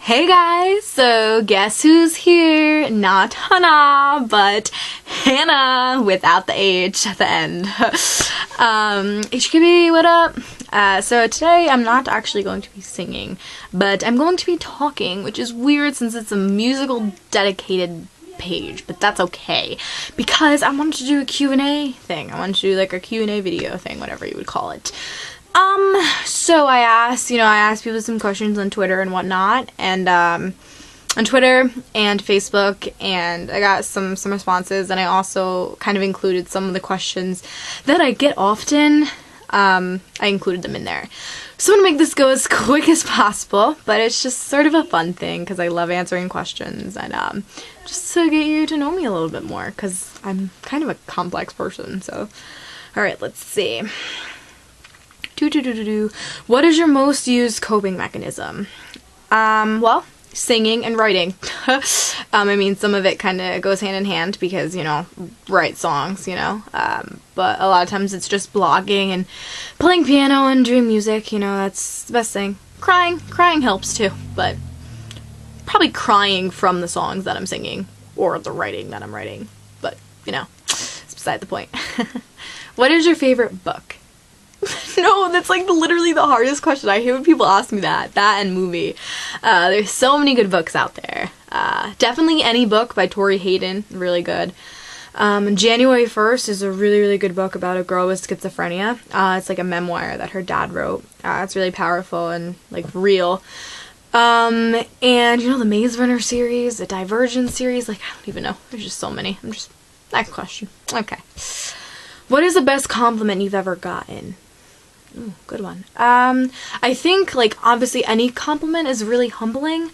Hey guys, so guess who's here? Not Hannah, but Hannah without the H at the end. HKB, what up? So today I'm not actually going to be singing, but I'm going to be talking, which is weird since it's a musical dedicated page, but that's okay because I wanted to do a Q&A thing. I wanted to do like a Q&A video thing, whatever you would call it. So I asked people some questions on Twitter and whatnot, and, on Twitter and Facebook, and I got some responses, and I also kind of included some of the questions that I get often. I included them in there. So I'm gonna make this go as quick as possible, but it's just sort of a fun thing, because I love answering questions, and, just to get you to know me a little bit more, because I'm kind of a complex person, so. Alright, let's see. What is your most used coping mechanism? Well, singing and writing. I mean, some of it kind of goes hand in hand because, write songs, but a lot of times it's just blogging and playing piano and doing music, that's the best thing. Crying helps too, but probably crying from the songs that I'm singing or the writing that I'm writing, but, it's beside the point. What is your favorite book? No, that's like literally the hardest question. I hate when people ask me that and movie. There's so many good books out there. Definitely Any Book by Tori Hayden, really good. January 1st is a really good book about a girl with schizophrenia. It's like a memoir that her dad wrote. It's really powerful and like real. And the Maze Runner series, the Divergent series, like I don't even know. There's just so many. Next question. Okay. What is the best compliment you've ever gotten? Ooh, good one. I think, like, obviously any compliment is really humbling.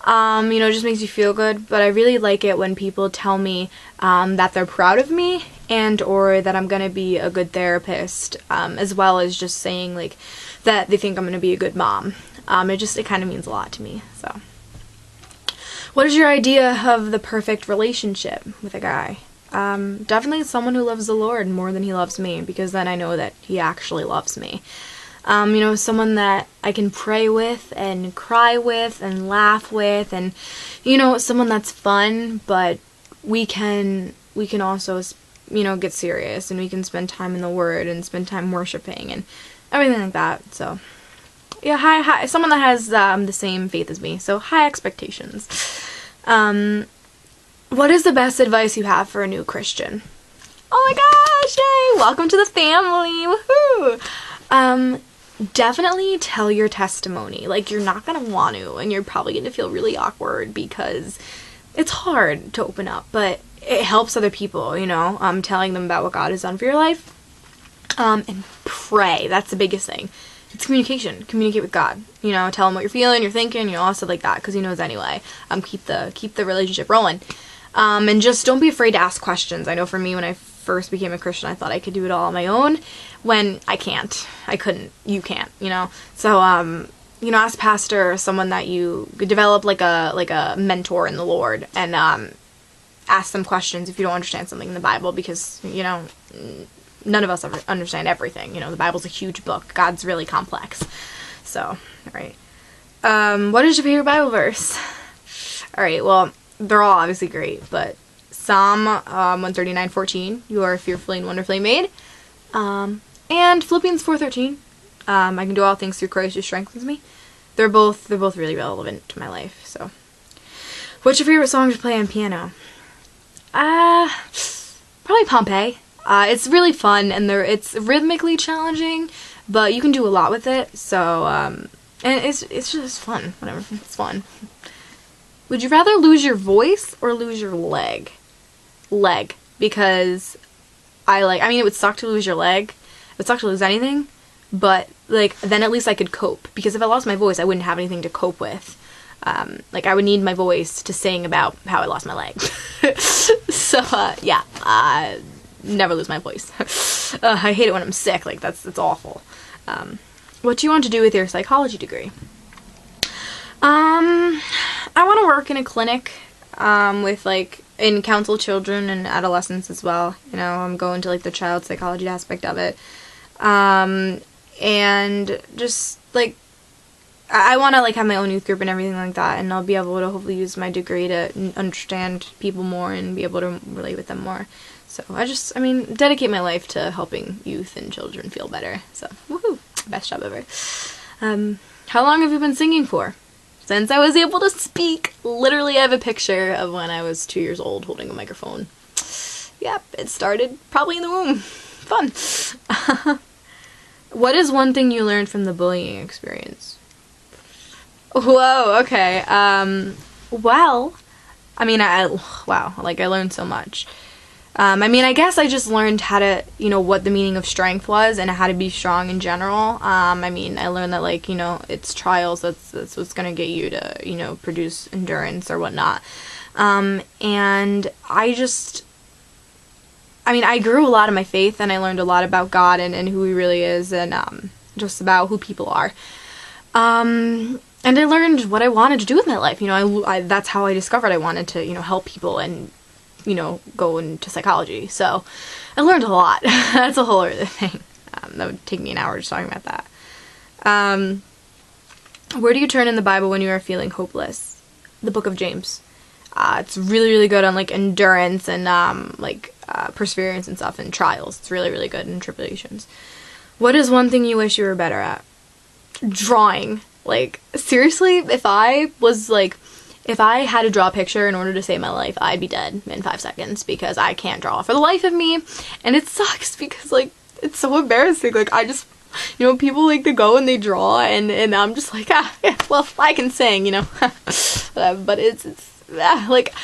It just makes you feel good, but I really like it when people tell me, that they're proud of me and or that I'm gonna be a good therapist, as well as just saying, like, that they think I'm gonna be a good mom. It kind of means a lot to me, so. What is your idea of the perfect relationship with a guy? Definitely someone who loves the Lord more than he loves me, because then I know that he actually loves me. Someone that I can pray with and cry with and laugh with, and, someone that's fun, but we can also, get serious, and we can spend time in the Word and spend time worshiping and everything like that, so. Yeah, high, someone that has, the same faith as me, so high expectations. What is the best advice you have for a new Christian? Oh my gosh, yay! Welcome to the family, woohoo! Definitely tell your testimony. Like, you're not gonna want to, and you're probably gonna feel really awkward because it's hard to open up, but it helps other people, telling them about what God has done for your life. And pray. That's the biggest thing. It's communication. Communicate with God. Tell him what you're feeling, you're thinking, all stuff like that, because he knows anyway. Keep the relationship rolling. And just don't be afraid to ask questions. I know for me, when I first became a Christian, I thought I could do it all on my own, when I can't. I couldn't. You can't, So, ask pastor or someone that you develop like a mentor in the Lord, and, ask them questions if you don't understand something in the Bible, because, none of us ever understand everything. The Bible's a huge book. God's really complex. So, alright. What is your favorite Bible verse? Alright, well, they're all obviously great, but Psalm 139:14, you are fearfully and wonderfully made, and Philippians 4:13, I can do all things through Christ who strengthens me. They're both really relevant to my life. So, what's your favorite song to play on piano? Probably Pompeii. It's really fun, and it's rhythmically challenging, but you can do a lot with it. So, and it's just fun. Whatever, it's fun. Would you rather lose your voice or lose your leg? Leg. Because it would suck to lose your leg. It would suck to lose anything. But, then at least I could cope. Because if I lost my voice, I wouldn't have anything to cope with. I would need my voice to sing about how I lost my leg. So, yeah. Never lose my voice. I hate it when I'm sick. That's awful. What do you want to do with your psychology degree? I want to work in a clinic, and counsel children and adolescents as well. I'm going to, the child psychology aspect of it. And just, I want to like have my own youth group and everything like that, and I'll be able to hopefully use my degree to understand people more and be able to relate with them more. So I mean, dedicate my life to helping youth and children feel better. So, woohoo, best job ever. How long have you been singing for? Since I was able to speak. Literally, I have a picture of when I was 2 years old holding a microphone. Yep, it started probably in the womb. Fun. What is one thing you learned from the bullying experience? Whoa, okay. Well, I mean, wow, like, I learned so much. I mean, I guess I just learned how to, you know, what the meaning of strength was and how to be strong in general. I mean, I learned that, like, you know, it's trials that's what's going to get you to, you know, produce endurance or whatnot. And I grew a lot in my faith, and I learned a lot about God and who he really is, and just about who people are. And I learned what I wanted to do with my life. You know, that's how I discovered I wanted to, you know, help people and, you know, go into psychology. So I learned a lot. That's a whole other thing. That would take me an hour just talking about that. Where do you turn in the Bible when you are feeling hopeless? The book of James. It's really, really good on, like, endurance and, perseverance and stuff and trials. It's really, really good in tribulations. What is one thing you wish you were better at? Drawing. Like, seriously, if I had to draw a picture in order to save my life, I'd be dead in 5 seconds because I can't draw for the life of me. And it sucks because, like, it's so embarrassing. Like, I just, you know, people like to go and they draw and I'm just like, yeah, well, I can sing, you know. But it's like,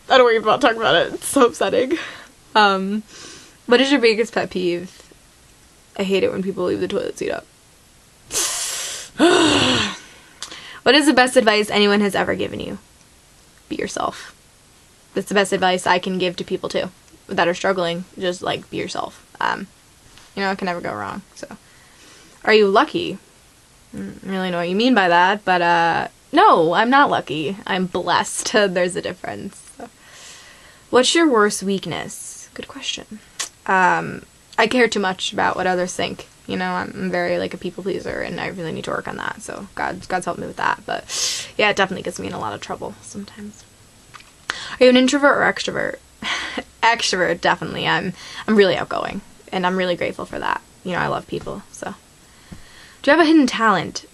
I don't even want to talk about it. It's so upsetting. What is your biggest pet peeve? I hate it when people leave the toilet seat up. What is the best advice anyone has ever given you? Be yourself. That's the best advice I can give to people too that are struggling. Just, like, be yourself. You know, it can never go wrong. So, are you lucky? I don't really know what you mean by that, but no, I'm not lucky. I'm blessed. There's a difference. So. What's your worst weakness? Good question. I care too much about what others think. You know, I'm very, like, a people pleaser, and I really need to work on that. So God's helped me with that. But yeah, it definitely gets me in a lot of trouble sometimes. Are you an introvert or extrovert? Extrovert, definitely. I'm really outgoing, and I'm really grateful for that. You know, I love people. So, do you have a hidden talent?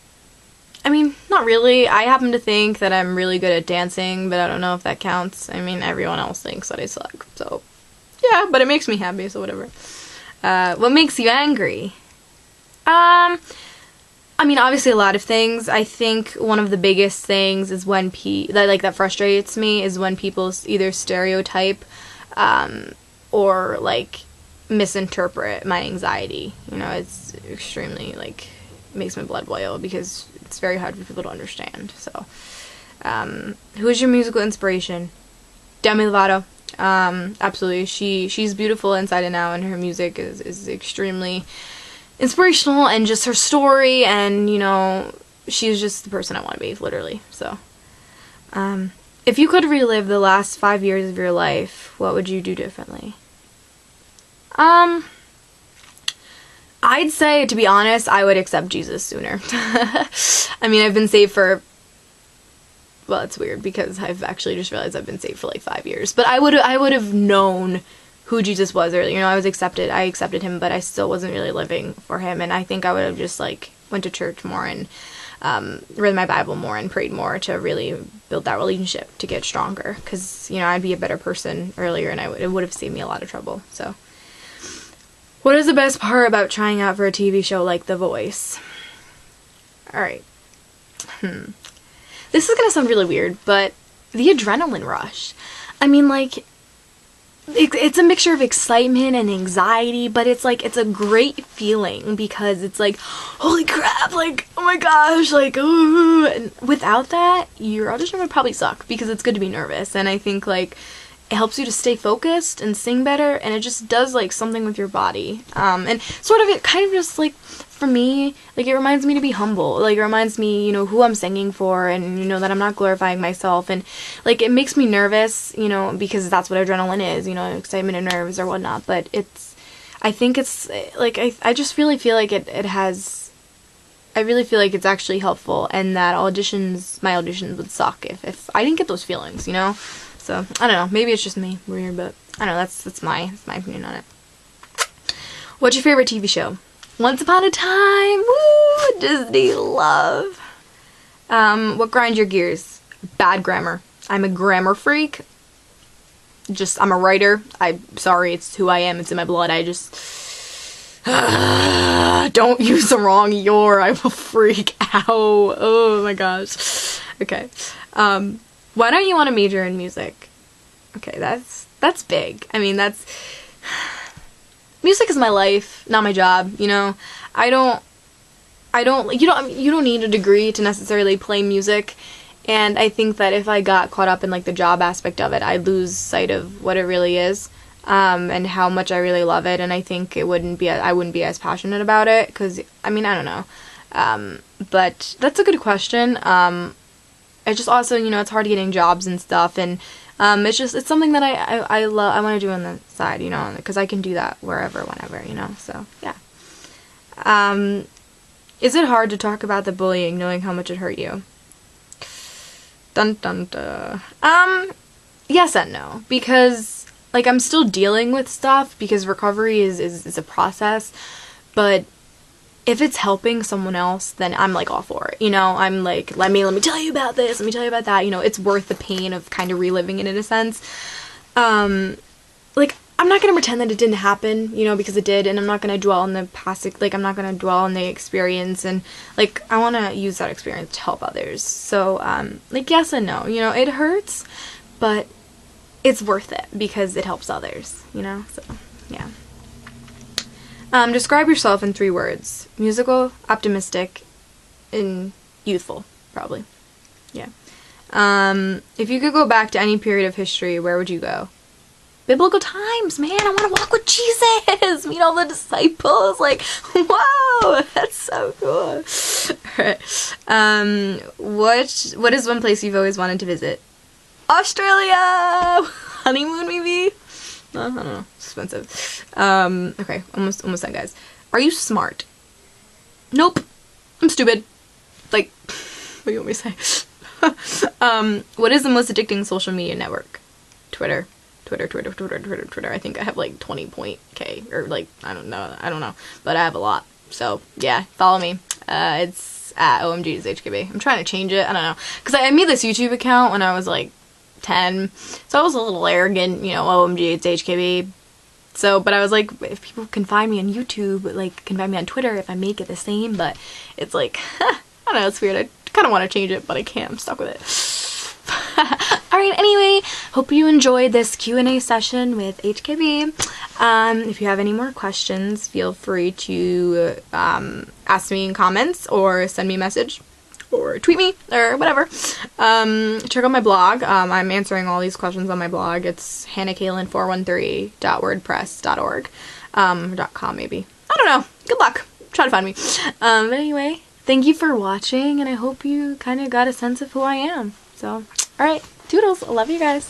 I mean, not really. I happen to think that I'm really good at dancing, but I don't know if that counts. I mean, everyone else thinks that I suck. So, yeah, but it makes me happy, so whatever. What makes you angry? I mean, obviously a lot of things. I think one of the biggest things is when that frustrates me is when people either stereotype, or, like, misinterpret my anxiety. You know, it's extremely, like, makes my blood boil because it's very hard for people to understand. So, who is your musical inspiration? Demi Lovato. Absolutely. She's beautiful inside and out, and her music is extremely inspirational, and just her story, and, you know, she's just the person I want to be, literally. So, if you could relive the last 5 years of your life, what would you do differently? I'd say, to be honest, I would accept Jesus sooner. I mean, I've been saved for, well, it's weird because I've actually just realized I've been saved for like 5 years, but I would have known who Jesus was earlier. You know, I accepted him, but I still wasn't really living for him, and I think I would have just, like, went to church more and read my Bible more and prayed more to really build that relationship to get stronger, because, you know, I'd be a better person earlier, and it would have saved me a lot of trouble. So, what is the best part about trying out for a TV show like The Voice? Alright. This is gonna sound really weird, but the adrenaline rush. I mean, like, it's a mixture of excitement and anxiety, but it's like, it's a great feeling because it's like, holy crap, like, oh my gosh, like, ooh. And without that, your audition would probably suck because it's good to be nervous, and I think, like, it helps you to stay focused and sing better, and it just does, like, something with your body. And sort of, it kind of just, like, for me, like, it reminds me to be humble. Like, it reminds me, you know, who I'm singing for, and, you know, that I'm not glorifying myself. And, like, it makes me nervous, you know, because that's what adrenaline is, you know, excitement and nerves or whatnot. But I think it's, like, I just really feel like it has I really feel like it's actually helpful, and that my auditions would suck if I didn't get those feelings, you know? So, I don't know, maybe it's just me, weird, but I don't know, that's my opinion on it. What's your favorite TV show? Once Upon a Time! Woo! Disney love! What grinds your gears? Bad grammar. I'm a grammar freak. I'm a writer. I'm sorry, it's who I am, it's in my blood. I just... don't use the wrong your. I will freak out. Oh my gosh. Okay. Why don't you want to major in music? Okay, that's big. I mean, music is my life, not my job, you know? You don't need a degree to necessarily play music, and I think that if I got caught up in like the job aspect of it, I'd lose sight of what it really is, and how much I really love it, and I think I wouldn't be as passionate about it, because, I mean, I don't know. But that's a good question. It's just also, you know, it's hard getting jobs and stuff, and it's something that I love, I want to do on the side, you know, because I can do that wherever, whenever, you know, so, yeah. Is it hard to talk about the bullying knowing how much it hurt you? Dun dun dun. Yes and no, because, like, I'm still dealing with stuff, because recovery is a process, but if it's helping someone else, then I'm, like, all for it, you know? I'm like, let me tell you about this, let me tell you about that, you know? It's worth the pain of kind of reliving it in a sense. Like, I'm not gonna pretend that it didn't happen, you know, because it did, and I'm not gonna dwell on the past, like, I'm not gonna dwell on the experience, and, like, I wanna use that experience to help others. So, like, yes and no, you know? It hurts, but it's worth it, because it helps others, you know? So, yeah. Describe yourself in 3 words. Musical, optimistic, and youthful, probably. Yeah. If you could go back to any period of history, where would you go? Biblical times, man! I want to walk with Jesus! Meet all the disciples! Like, wow! That's so cool! Alright. What is one place you've always wanted to visit? Australia! Honeymoon, maybe? I don't know. It's expensive. Okay. Almost done, guys. Are you smart? Nope. I'm stupid. Like, what do you want me to say? What is the most addicting social media network? Twitter. I think I have like 20.k, or like, I don't know, but I have a lot. So, yeah, follow me. It's at OMGHKB. I'm trying to change it. I don't know. Because I made this YouTube account when I was like 10, so I was a little arrogant, you know, OMG, it's HKB. So, but I was like, if people can find me on YouTube, like, can find me on Twitter if I make it the same, but it's like, I don't know, it's weird. I kind of want to change it, but I can't. I'm stuck with it. Alright, anyway, hope you enjoyed this Q&A session with HKB. If you have any more questions, feel free to ask me in comments, or send me a message, or tweet me, or whatever. Check out my blog. I'm answering all these questions on my blog. It's hannahkaylin413.wordpress.org. .com maybe. I don't know. Good luck. Try to find me. But anyway, thank you for watching, and I hope you kind of got a sense of who I am. So, alright, toodles. I love you guys.